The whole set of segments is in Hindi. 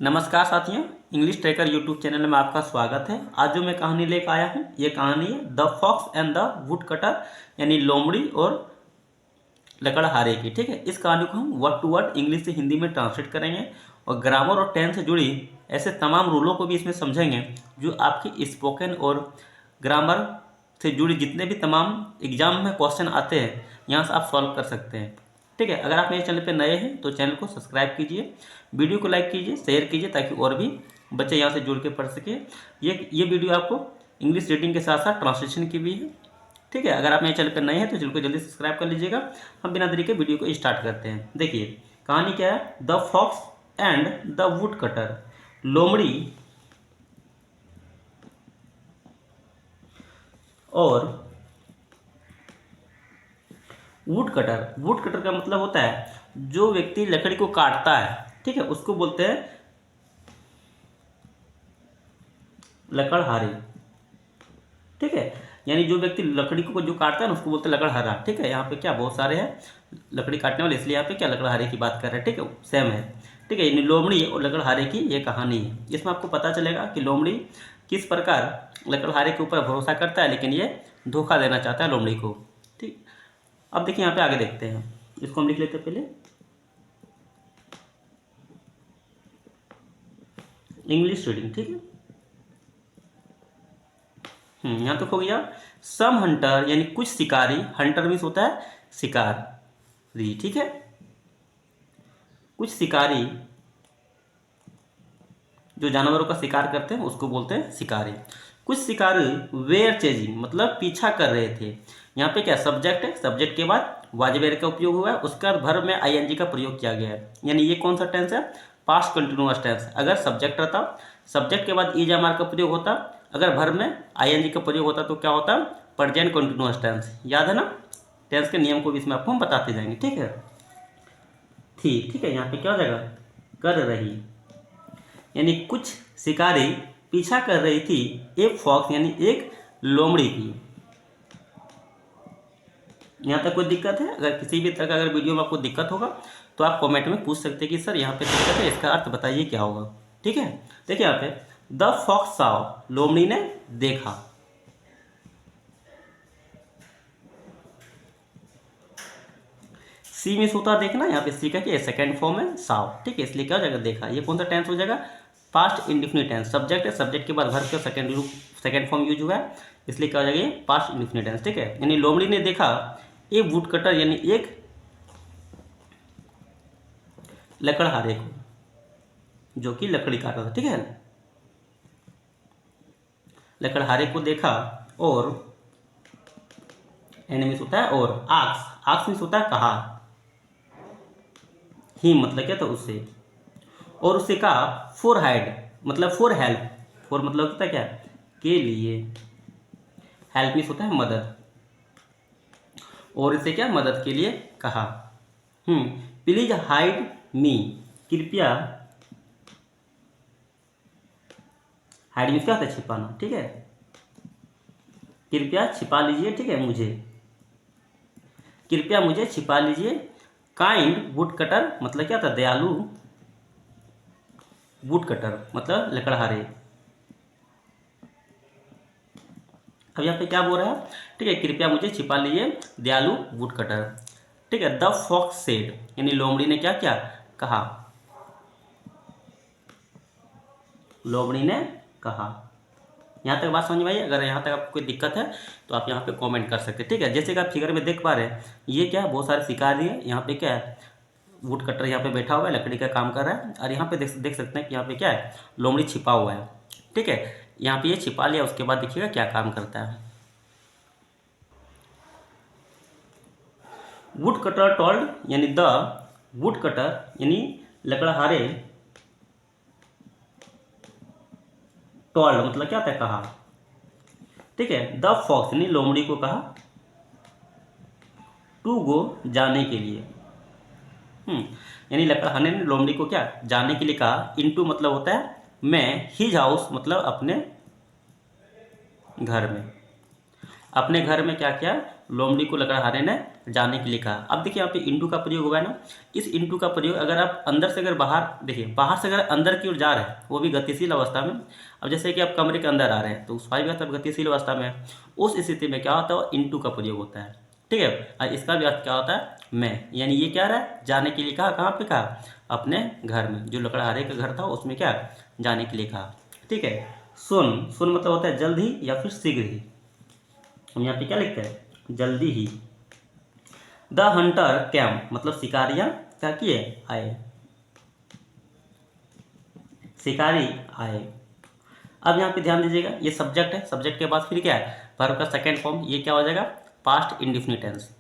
नमस्कार साथियों, इंग्लिश ट्रैकर यूट्यूब चैनल में आपका स्वागत है। आज जो मैं कहानी लेकर आया हूँ ये कहानी है the fox and the woodcutter, यानी लोमड़ी और लकड़हारे की। ठीक है, इस कहानी को हम वर्ड टू वर्ड इंग्लिश से हिंदी में ट्रांसलेट करेंगे और ग्रामर और टेंस से जुड़ी ऐसे तमाम रूलों को भी इसमें समझेंगे जो आपकी स्पोकन और ग्रामर से जुड़ी जितने भी तमाम एग्जाम में क्वेश्चन आते हैं यहाँ से आप सॉल्व कर सकते हैं। ठीक है, अगर आप मेरे चैनल पर नए हैं तो चैनल को सब्सक्राइब कीजिए, वीडियो को लाइक कीजिए, शेयर कीजिए ताकि और भी बच्चे यहाँ से जुड़ के पढ़ सके। ये वीडियो आपको इंग्लिश रीडिंग के साथ साथ ट्रांसलेशन की भी है। ठीक है, अगर आप मेरे चैनल पर नए हैं तो चैनल को जल्दी सब्सक्राइब कर लीजिएगा। हम बिना देरी के वीडियो को स्टार्ट करते हैं। देखिए कहानी क्या है, the fox and the woodcutter. लोमड़ी और वुड कटर। वुड कटर का मतलब होता है जो व्यक्ति लकड़ी को काटता है, ठीक है, उसको बोलते हैं लकड़हारे। ठीक है, यानी जो व्यक्ति लकड़ी को जो काटता है ना उसको बोलते हैं लकड़हारा। ठीक है, यहाँ पे क्या बहुत सारे हैं लकड़ी काटने वाले, इसलिए यहाँ पे क्या लकड़हारे की बात कर रहे हैं। ठीक है, सेम है। ठीक है, यानी लोमड़ी और लकड़हारे की ये कहानी है। इसमें आपको पता चलेगा कि लोमड़ी किस प्रकार लकड़हारे के ऊपर भरोसा करता है, लेकिन ये धोखा देना चाहता है लोमड़ी को। ठीक, अब देखिए यहाँ पे आगे देखते हैं, इसको हम लिख लेते हैं पहले इंग्लिश रीडिंग। ठीक है, यहाँ तक हो गया। सम हंटर यानी कुछ शिकारी, हंटर मीन्स होता है शिकारी। ठीक है, कुछ शिकारी जो जानवरों का शिकार करते हैं उसको बोलते हैं शिकारी। कुछ शिकारी वेयर चेजिंग मतलब पीछा कर रहे थे। यहाँ पे क्या सब्जेक्ट है, सब्जेक्ट के बाद वाज वेयर का उपयोग हुआ है, उसका वर्ब में आईएनजी का प्रयोग किया गया है। यानी ये कौन सा टेंस है, पास्ट कंटिन्यूअस टेंस। अगर सब्जेक्ट रहता, सब्जेक्ट के बाद इज एम का प्रयोग होता, अगर वर्ब में आईएनजी का प्रयोग होता तो क्या होता, प्रेजेंट कंटिन्यूअस टेंस। याद है ना, टेंस के नियम को भी इसमें आपको हम बताते जाएंगे। ठीक है, ठीक है, यहाँ पे क्या हो जाएगा, कर रही, यानी कुछ शिकारी पीछा कर रही थी एक फॉक्स यानी एक लोमड़ी की। यहाँ तक कोई दिक्कत है? अगर किसी भी तरह का अगर वीडियो में आपको दिक्कत होगा तो आप कमेंट में पूछ सकते हैं कि सर यहाँ पे दिक्कत है, इसका अर्थ बताइए क्या होगा। ठीक है, देखिए यहाँ पे द फॉक्स सॉ, लोमड़ी ने देखा। सी मीन्स होता है देखना, यहाँ पे सी का क्या सेकंड फॉर्म है साव। ठीक है, इसलिए क्या हो जाएगा देखा। ये कौन सा टेंस हो जाएगा, पास्ट इंडिफिनिट टेंस। सब्जेक्ट है, सब्जेक्ट के बाद वर्ब का सेकंड फॉर्म यूज हुआ है, इसलिए क्या हो जाएगा ये पास्ट इंडिफिनिट टेंस। ठीक है, यानी लोमड़ी ने देखा एक वुड कटर यानी एक लकड़हारे को जो कि लकड़ी काटा था। ठीक है, लकड़हारे को देखा और एनिमीज होता है और आक्स, आक्स मीन्स होता है कहा, ही मतलब क्या था उससे, और उससे कहा फॉर हाइड मतलब फॉर हेल्प, फॉर मतलब होता है क्या के लिए, हेल्प मीन्स होता है मदद, और इसे क्या मदद के लिए कहा। प्लीज हाइड मी, कृपया, हाइड मीन्स क्या होता है छिपाना। ठीक है, कृपया छिपा लीजिए, ठीक है, मुझे, कृपया मुझे छिपा लीजिए। काइंड वुड कटर मतलब क्या था दयालु, वुड कटर मतलब लकड़हारे। अब यहाँ पे क्या बोल रहा है, ठीक है, कृपया मुझे छिपा लीजिए दयालु वुड कटर। ठीक है, द फॉक्स सेड यानी लोमड़ी ने क्या क्या कहा, लोमड़ी ने कहा। यहाँ तक बात समझ में आई? अगर यहाँ तक आपको कोई दिक्कत है तो आप यहाँ पे कमेंट कर सकते हैं। ठीक है, जैसे कि आप फिगर में देख पा रहे हैं ये क्या बहुत सारे शिकारी है, यहाँ पे क्या है वुड कटर यहाँ पे बैठा हुआ है, लकड़ी का काम कर रहा है, और यहाँ पे देख सकते हैं कि यहाँ पे क्या है लोमड़ी छिपा हुआ है। ठीक है, यहाँ पे ये छिपा लिया, उसके बाद देखिएगा क्या काम करता है। वुड कटर टोल्ड यानी द वुड कटर यानी लकड़हारे, टोल्ड मतलब क्या होता है कहा। ठीक है, द फॉक्स यानी लोमड़ी को कहा टू गो जाने के लिए। यानी लकड़हारे ने लोमड़ी को क्या जाने के लिए कहा। इनटू मतलब होता है मैं, हिज हाउस मतलब अपने घर में, अपने घर में क्या किया लोमड़ी को लकड़हारे ने जाने के लिए कहा। अब देखिए यहाँ पे इंटू का प्रयोग हुआ है ना, इस इंटू का प्रयोग अगर आप अंदर से अगर बाहर देखिए, बाहर से अगर अंदर की ओर जा रहे हैं वो भी गतिशील अवस्था में, अब जैसे कि आप कमरे के अंदर आ रहे हैं तो स्वाभाविक बात है गतिशील अवस्था में है, उस स्थिति में क्या होता है, इंटू का प्रयोग होता है। ठीक है, और इसका भी अर्थ क्या होता है, मैं, यानी ये क्या रहा है, जाने के लिए कहा, कहाँ पे कहा, अपने घर में, जो लकड़हारे का घर था उसमें क्या, जाने के लिए कहा। ठीक है, सुन, सुन मतलब होता है जल्द ही या फिर शीघ्र ही, हम यहाँ पे क्या लिखते हैं, जल्दी ही। द हंटर कैम मतलब शिकारियां क्या किए, आए, शिकारी आए। अब यहाँ पे ध्यान दीजिएगा, ये सब्जेक्ट है, सब्जेक्ट के बाद फिर क्या है, वर्ब का सेकंड फॉर्म, ये क्या हो जाएगा, past indefinite tense.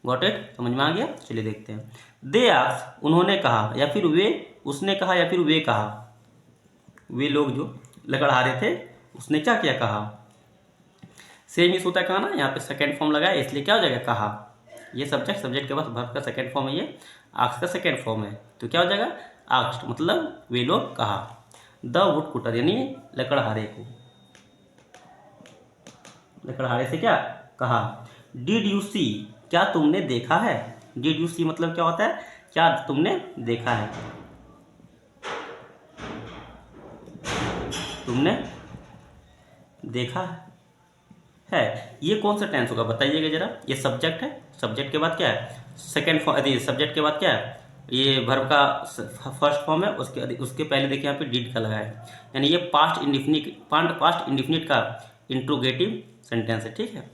Got it, समझ में आ गया, चलिए देखते हैं। दे आस्क्ड उन्होंने कहा, या फिर वे, उसने कहा या फिर वे कहा, वे लोग जो लकड़हारे थे उसने क्या किया, कहा। सेम इस होता है कहा ना, यहाँ पे सेकंड फॉर्म लगाया इसलिए क्या हो जाएगा, कहा। ये सब्जेक्ट, सब्जेक्ट के बाद वर्ब का सेकंड फॉर्म है, ये आस्क्ड का सेकंड फॉर्म है, तो क्या हो जाएगा, आस्क्ड मतलब वे लोग कहा। द वुड कुटर यानी लकड़हारे को, लकड़हारे से क्या कहा। डिड यू सी क्या तुमने देखा है, डिड यू सी मतलब क्या होता है, क्या तुमने देखा है, तुमने देखा है। ये कौन सा टेंस होगा बताइएगा जरा, ये सब्जेक्ट है, सब्जेक्ट के बाद क्या है, सेकंड फॉर्म, यदि सब्जेक्ट के बाद क्या है, ये वर्ब का फर्स्ट फॉर्म है, उसके पहले देखिए यहाँ पे डिड का लगा है, यानी ये पास्ट इंडिफिनिट का इंट्रोगेटिव सेंटेंस है। ठीक है,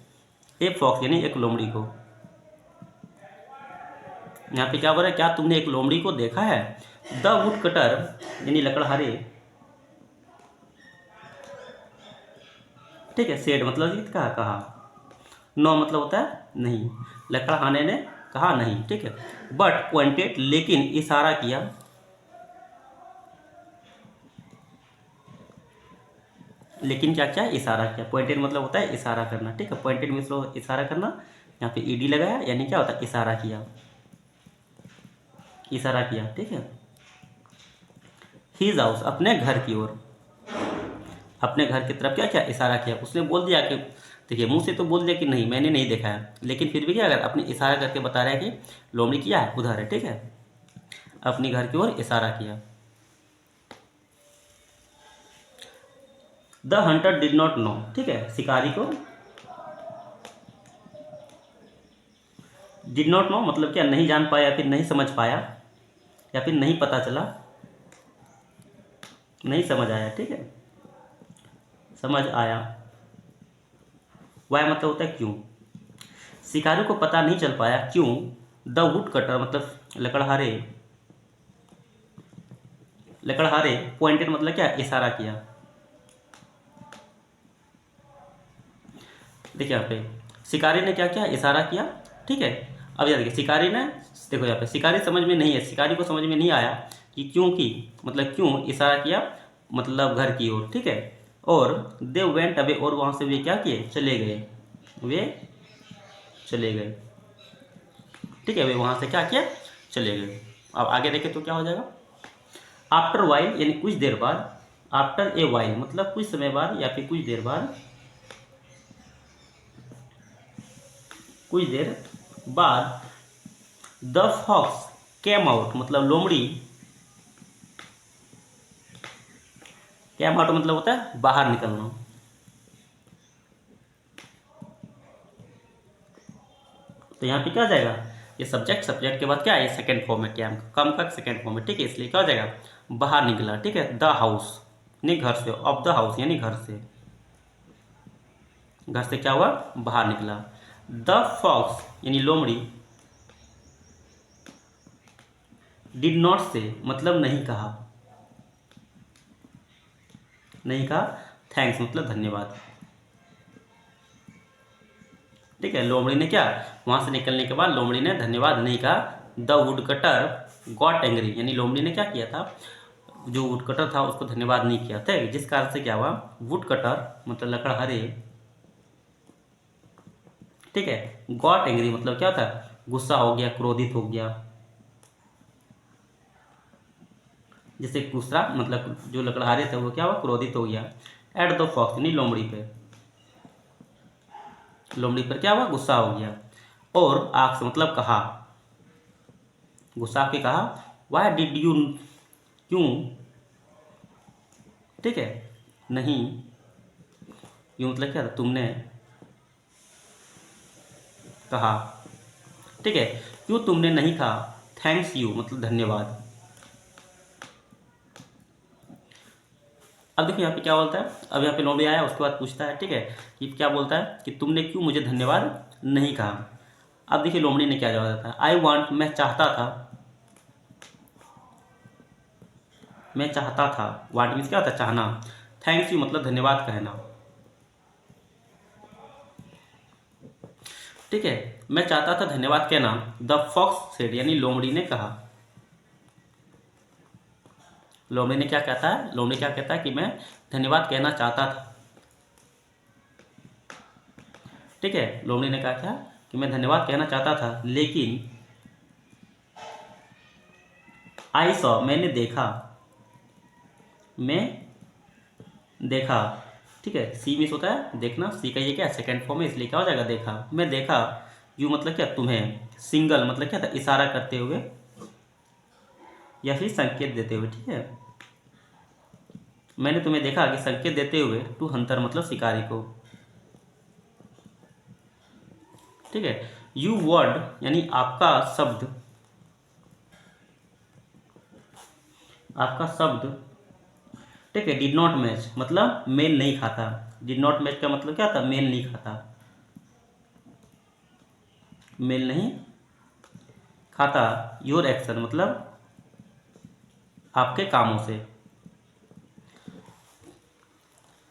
ए फॉक्स यानी एक लोमड़ी को, यहाँ पे क्या बोल रहा है, क्या तुमने एक लोमड़ी को देखा है। द वुड कटर यानी लकड़हारे, ठीक है, सेड मतलब कहा, नो मतलब होता है नहीं, लकड़हारे ने कहा नहीं। ठीक है, बट पॉइंटेड लेकिन इशारा किया, लेकिन क्या क्या इशारा किया, पॉइंटेड मतलब होता है इशारा करना। ठीक है, पॉइंटेड मतलब इशारा करना, यहाँ पे ईडी लगाया यानी क्या होता है, इशारा किया, इशारा किया। ठीक है, हिज हाउस अपने घर की ओर, अपने घर की तरफ क्या क्या इशारा किया, उसने बोल दिया कि, देखिए मुंह से तो बोल दिया कि नहीं मैंने नहीं देखा है, लेकिन फिर भी क्या अगर अपनी इशारा करके बता रहा है कि लोमड़ी किया है उधर है। ठीक है, अपनी घर की ओर इशारा किया। The Hunter did not know, ठीक है, शिकारी को डिड नॉट नो मतलब क्या, नहीं जान पाया, फिर नहीं समझ पाया, या फिर नहीं पता चला, नहीं समझ आया। ठीक है, समझ आया, वाई मतलब होता है क्यों, शिकारी को पता नहीं चल पाया क्यों। द वुड कटर मतलब लकड़हारे, लकड़हारे पॉइंटेड मतलब क्या, इशारा किया। देखिए यहाँ पे शिकारी ने क्या किया, इशारा किया। ठीक है, अब याद देखिए शिकारी ने, देखो यहाँ पे शिकारी समझ में नहीं है, शिकारी को समझ में नहीं आया कि क्योंकि मतलब क्यों इशारा किया, मतलब घर की ओर। ठीक है, और दे वेंट अवे और वहाँ से वे क्या किए, चले गए, वे चले गए। ठीक है, वे वहाँ से क्या किया, चले गए। अब आगे देखें तो क्या हो जाएगा, आफ्टर वाइल यानी कुछ देर बाद, आफ्टर ए वाइल मतलब कुछ समय बाद या फिर कुछ देर बाद, कुछ देर बाद। द फॉक्स कैम आउट मतलब लोमड़ी, कैम आउट मतलब होता है बाहर निकलना। तो यहाँ पे क्या हो जाएगा, ये सब्जेक्ट, सब्जेक्ट के बाद क्या है, ये सेकंड फॉर्म है, कैम कम का सेकंड फॉर्म है। ठीक है, इसलिए क्या हो जाएगा, बाहर निकला। ठीक है, द हाउस यानी घर से, ऑफ द हाउस यानी घर से, घर से क्या हुआ, बाहर निकला। द फॉक्स यानी लोमड़ी, डिड नॉट से मतलब नहीं कहा, नहीं कहा, थैंक्स मतलब धन्यवाद। ठीक है, लोमड़ी ने क्या, वहां से निकलने के बाद लोमड़ी ने धन्यवाद नहीं कहा। The wood cutter got angry यानी लोमड़ी ने क्या किया था, जो वुड कटर था उसको धन्यवाद नहीं किया था, जिस कारण से क्या हुआ, वुड कटर मतलब लकड़हारे, ठीक है, गॉट एंग्री मतलब क्या था, गुस्सा हो गया, क्रोधित हो गया। जैसे दूसरा मतलब जो लकड़हारे थे वो क्या हुआ, क्रोधित हो गया। एट द फॉक्स यानी लोमड़ी पे, लोमड़ी पर क्या हुआ, गुस्सा हो गया। और आस्क मतलब कहा, गुस्सा के कहा वाई डिड यू, क्यों, ठीक है, नहीं, यू मतलब क्या था, तुमने कहा, ठीक है, क्यों तुमने नहीं कहा, थैंक्स यू मतलब धन्यवाद। अब देखो यहाँ पे क्या बोलता है, अब यहाँ पे लोमड़ी आया, उसके बाद पूछता है, ठीक है, कि क्या बोलता है कि तुमने क्यों मुझे धन्यवाद नहीं कहा। अब देखिए लोमड़ी ने क्या जवाब देता है, आई वॉन्ट मैं चाहता था, मैं चाहता था, वांट मीन्स क्या होता है, चाहना, थैंक्स यू मतलब धन्यवाद कहना, ठीक है, मैं चाहता था धन्यवाद कहना। द फॉक्स सेड यानी लोमड़ी ने कहा, लोमड़ी ने क्या कहता है, लोमड़ी क्या कहता है कि मैं धन्यवाद कहना चाहता था, ठीक है, लोमड़ी ने कहा क्या कि मैं धन्यवाद कहना चाहता था, लेकिन आई सॉ मैंने देखा, मैं देखा, ठीक है, सी मीन्स होता है देखना, सी का ये क्या सेकंड फॉर्म है, इसलिए क्या हो जाएगा देखा, मैं देखा, यू मतलब क्या तुम्हें, सिंगल मतलब क्या था, इशारा करते हुए या फिर संकेत देते हुए, ठीक है, मैंने तुम्हें देखा कि संकेत देते हुए, टू हंटर मतलब शिकारी को, ठीक है, यू वर्ड यानी आपका शब्द, आपका शब्द, ठीक है, डिड नॉट मैच मतलब मेल नहीं खाता, डिड नॉट मैच का मतलब क्या था, मेल नहीं खाता, मेल नहीं खाता, योर एक्शन मतलब आपके कामों से।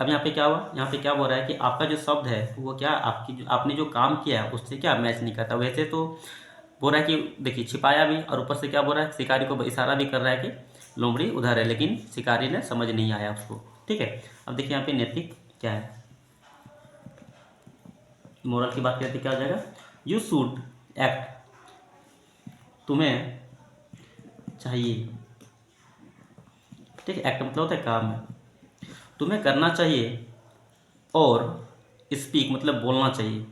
अब यहाँ पे क्या हुआ, यहाँ पे क्या बोल रहा है कि आपका जो शब्द है वो क्या, आपकी जो आपने जो काम किया है उससे क्या मैच नहीं करता। वैसे तो बोल रहा है कि देखिए छिपाया भी, और ऊपर से क्या बोल रहा है, शिकारी को इशारा भी कर रहा है कि लोमड़ी उधर है, लेकिन शिकारी ने समझ नहीं आया उसको, ठीक है। अब देखिए यहाँ पे नैतिक क्या है, मोरल की बात करते क्या हो जाएगा, यू शुड एक्ट तुम्हें चाहिए, ठीक है, एक्ट मतलब होता है काम है, तुम्हें करना चाहिए, और स्पीक मतलब बोलना चाहिए,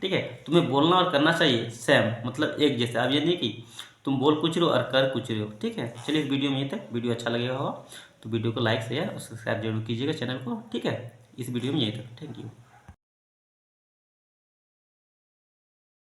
ठीक है, तुम्हें बोलना और करना चाहिए सेम मतलब एक जैसे। अब ये नहीं कि तुम बोल कुछ रहे हो और कर कुछ रहे हो, ठीक है। चलिए इस वीडियो में यहीं तक, वीडियो अच्छा लगेगा होगा तो वीडियो को लाइक शेयर और सब्सक्राइब जरूर कीजिएगा चैनल को, ठीक है। इस वीडियो में यहीं तक, थैंक यू।